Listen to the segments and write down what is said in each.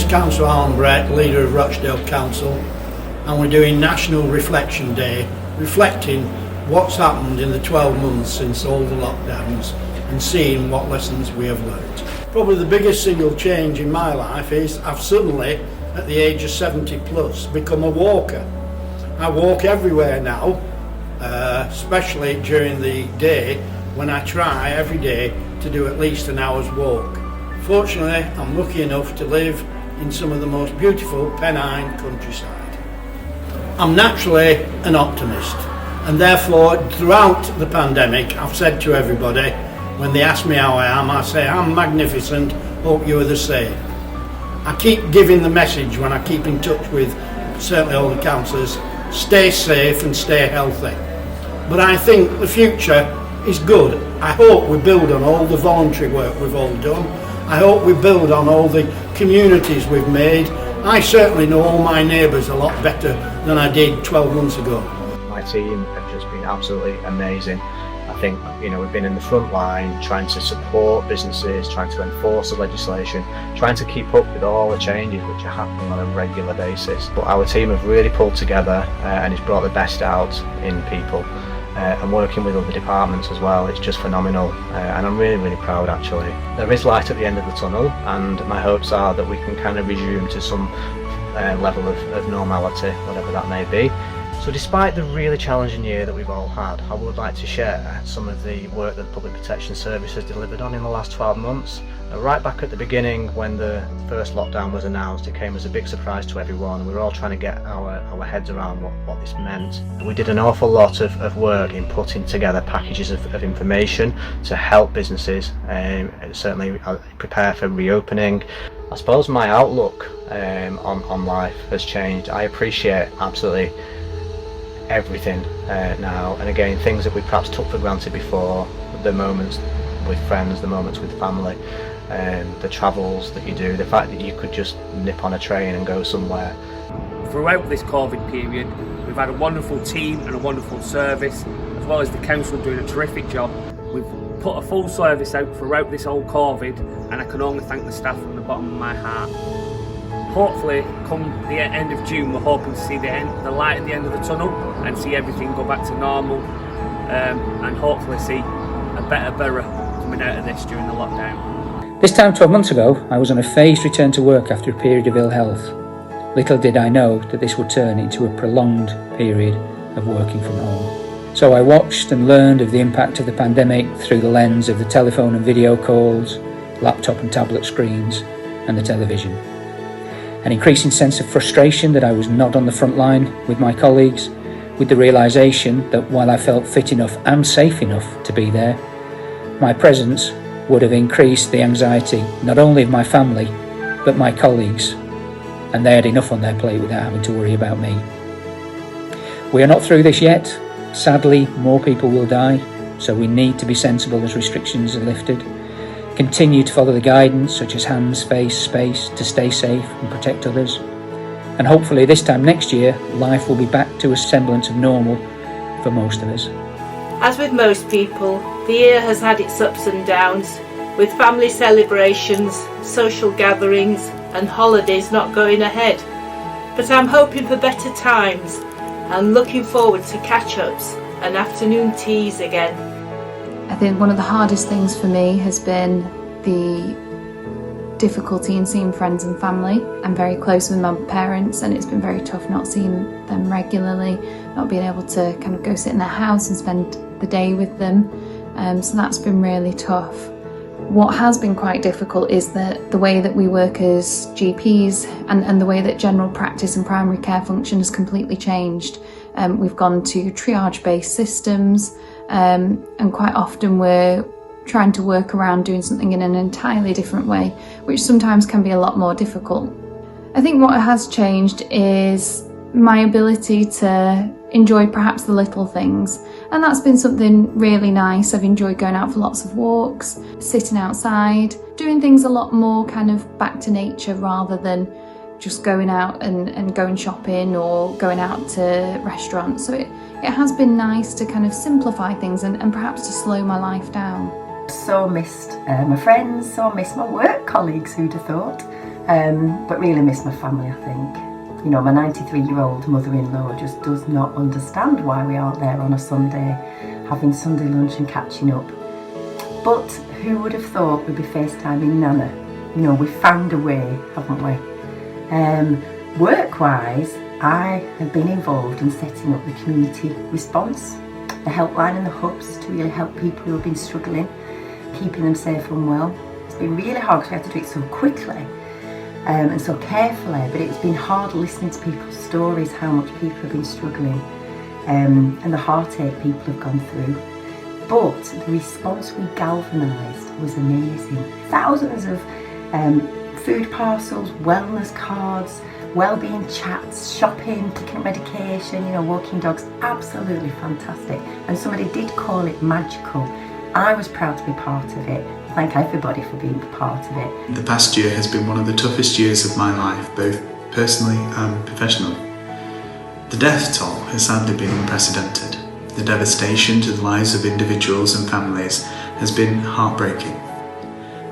Councillor Alan Brett, leader of Rochdale Council, and we're doing National Reflection Day, reflecting what's happened in the 12 months since all the lockdowns and seeing what lessons we have learnt. Probably the biggest single change in my life is I've suddenly, at the age of 70 plus, become a walker. I walk everywhere now, especially during the day when I try every day to do at least an hour's walk. Fortunately, I'm lucky enough to live in some of the most beautiful Pennine countryside. I'm naturally an optimist, and therefore throughout the pandemic I've said to everybody, when they ask me how I am, I say I'm magnificent, hope you are the same. I keep giving the message when I keep in touch with certainly all the councillors, stay safe and stay healthy. But I think the future is good. I hope we build on all the voluntary work we've all done. I hope we build on all the communities we've made. I certainly know all my neighbours a lot better than I did 12 months ago. My team have just been absolutely amazing. I think, we've been in the front line trying to support businesses, trying to enforce the legislation, trying to keep up with all the changes which are happening on a regular basis. But our team have really pulled together and it's brought the best out in people. And working with other departments as well, it's just phenomenal, and I'm really proud actually. There is light at the end of the tunnel, and my hopes are that we can kind of resume to some level of normality, whatever that may be. So despite the really challenging year that we've all had, I would like to share some of the work that the Public Protection Service has delivered on in the last 12 months. Right back at the beginning, when the first lockdown was announced, it came as a big surprise to everyone. We were all trying to get our heads around what this meant. We did an awful lot of work in putting together packages of information to help businesses certainly prepare for reopening. I suppose my outlook on life has changed. I appreciate absolutely everything now, and again, things that we perhaps took for granted before, the moments with friends, the moments with family, the travels that you do, the fact that you could just nip on a train and go somewhere. Throughout this COVID period, we've had a wonderful team and a wonderful service, as well as the council doing a terrific job. We've put a full service out throughout this whole COVID, and I can only thank the staff from the bottom of my heart. Hopefully, come the end of June, we're hoping to see the light at the end of the tunnel and see everything go back to normal, and hopefully see a better borough coming out of this during the lockdown. This time 12 months ago, I was on a phased return to work after a period of ill health. Little did I know that this would turn into a prolonged period of working from home. So I watched and learned of the impact of the pandemic through the lens of the telephone and video calls, laptop and tablet screens, and the television. An increasing sense of frustration that I was not on the front line with my colleagues, with the realisation that while I felt fit enough and safe enough to be there, my presence would have increased the anxiety not only of my family but my colleagues, and they had enough on their plate without having to worry about me. We are not through this yet. Sadly, more people will die, so we need to be sensible as restrictions are lifted. Continue to follow the guidance such as hands, face, space to stay safe and protect others. And hopefully this time next year, life will be back to a semblance of normal for most of us. As with most people, the year has had its ups and downs, with family celebrations, social gatherings and holidays not going ahead. But I'm hoping for better times and looking forward to catch-ups and afternoon teas again. I think one of the hardest things for me has been the difficulty in seeing friends and family. I'm very close with my parents, and it's been very tough not seeing them regularly, not being able to kind of go sit in their house and spend the day with them. So that's been really tough. What has been quite difficult is that the way that we work as GPs and the way that general practice and primary care function has completely changed. We've gone to triage-based systems, and quite often we're trying to work around doing something in an entirely different way, which sometimes can be a lot more difficult. I think what has changed is my ability to enjoy perhaps the little things, and that's been something really nice. I've enjoyed going out for lots of walks, sitting outside, doing things a lot more kind of back to nature rather than just going out and going shopping or going out to restaurants. So it has been nice to kind of simplify things and perhaps to slow my life down. So missed my friends, so missed my work colleagues, who'd have thought. but really miss my family, I think. You know, my 93-year-old mother-in-law just does not understand why we aren't there on a Sunday, having Sunday lunch and catching up. But who would have thought we'd be FaceTiming Nana? You know, we've found a way, haven't we? Work-wise, I have been involved in setting up the community response, the helpline and the hubs to really help people who have been struggling, keeping them safe and well. It's been really hard because we had to do it so quickly and so carefully, but it's been hard listening to people's stories, how much people have been struggling and the heartache people have gone through. But the response we galvanised was amazing. Thousands of food parcels, wellness cards, wellbeing chats, shopping, picking up medication, you know, walking dogs, absolutely fantastic. And somebody did call it magical. I was proud to be part of it. Thank everybody for being part of it. The past year has been one of the toughest years of my life, both personally and professionally. The death toll has sadly been unprecedented. The devastation to the lives of individuals and families has been heartbreaking.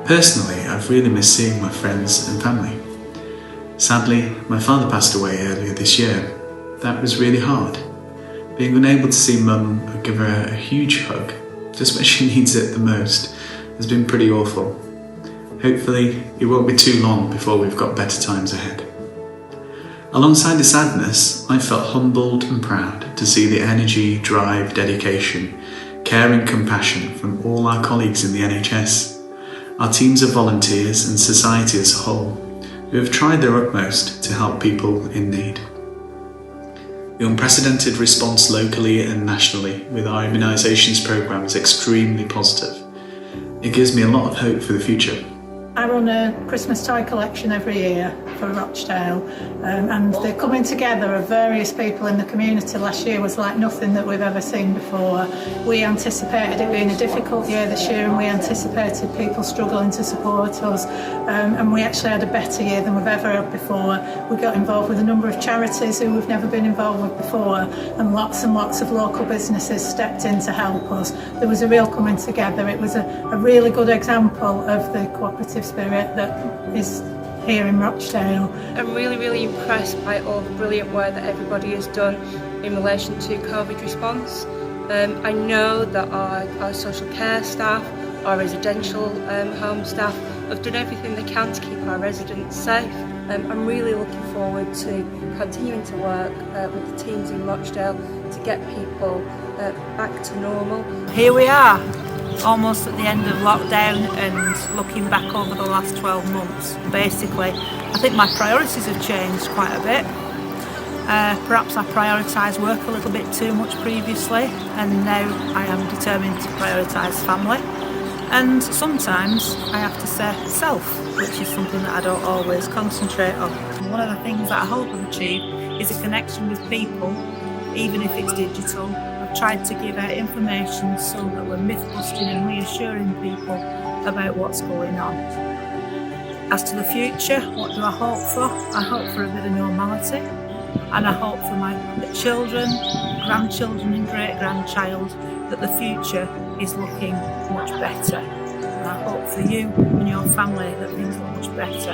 Personally, I've really missed seeing my friends and family. Sadly, my father passed away earlier this year. That was really hard. Being unable to see Mum or give her a huge hug, just when she needs it the most, has been pretty awful. Hopefully, it won't be too long before we've got better times ahead. Alongside the sadness, I felt humbled and proud to see the energy, drive, dedication, care and compassion from all our colleagues in the NHS, our teams of volunteers and society as a whole, who have tried their utmost to help people in need. The unprecedented response locally and nationally with our immunisations programme is extremely positive. It gives me a lot of hope for the future. I run a Christmas toy collection every year for Rochdale, and the coming together of various people in the community last year was like nothing that we've ever seen before. We anticipated it being a difficult year this year, and we anticipated people struggling to support us, and we actually had a better year than we've ever had before. We got involved with a number of charities who we've never been involved with before, and lots of local businesses stepped in to help us. There was a real coming together. It was a really good example of the cooperative spirit that is here in Rochdale. I'm really impressed by all the brilliant work that everybody has done in relation to COVID response. I know that our social care staff, our residential home staff have done everything they can to keep our residents safe. I'm really looking forward to continuing to work with the teams in Rochdale to get people back to normal. Here we are, almost at the end of lockdown and looking back over the last 12 months. Basically, I think my priorities have changed quite a bit. Perhaps I prioritised work a little bit too much previously, and now I am determined to prioritise family. And sometimes I have to say self, which is something that I don't always concentrate on. One of the things that I hope I've achieved is a connection with people, even if it's digital. I've tried to give out information so that we're myth-busting and reassuring people about what's going on. As to the future, what do I hope for? I hope for a bit of normality, and I hope for my children, grandchildren and great-grandchild that the future is looking much better. And I hope for you and your family that things look much better.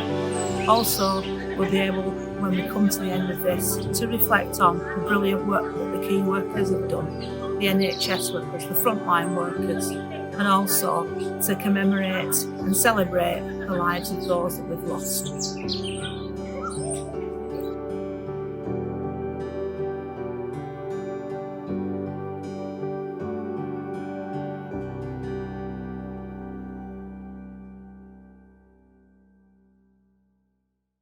Also, we'll be able, when we come to the end of this, to reflect on the brilliant work that the key workers have done, the NHS workers, the frontline workers, and also to commemorate and celebrate the lives of those that we've lost.